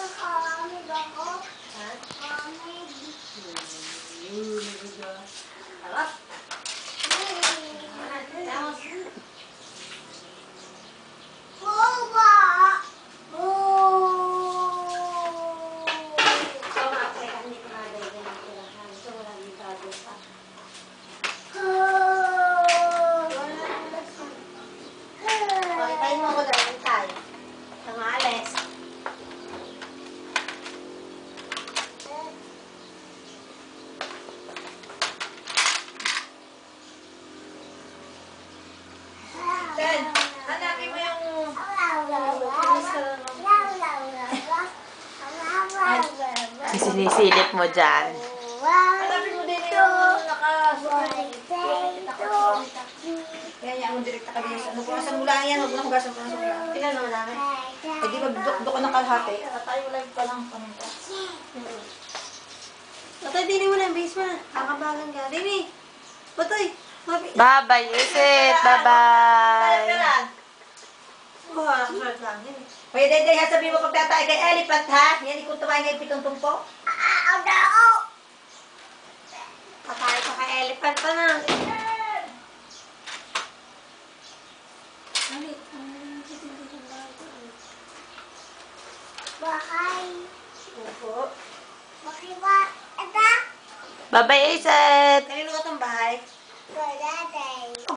Hanapin mo yung sinisilip mo dyan. hanapin mo din yung nakasulit. Kaya niya ang direkta ka din. Hugasan mo lang yan. Huwag na hugasan ko na sa ulan. Tingnan naman namin. Eh di magduk-duk ka ng kalahati. Tayo live pa lang paminta. Patay, dini mo na yung base mo na. Kakabagan ka. Dini! Patay! Bye-bye, Isit. Bye-bye. Oh, nakasulat lang. Dini. Hoy, Dede, sabihin mo pagtatay kay Elephant, ha? Yan, ikong tumahin ngayon pitong tumpo. Patay pa kay elephant pa na. Opo. Bye-bye, Isit. Kanino ka itong bahay?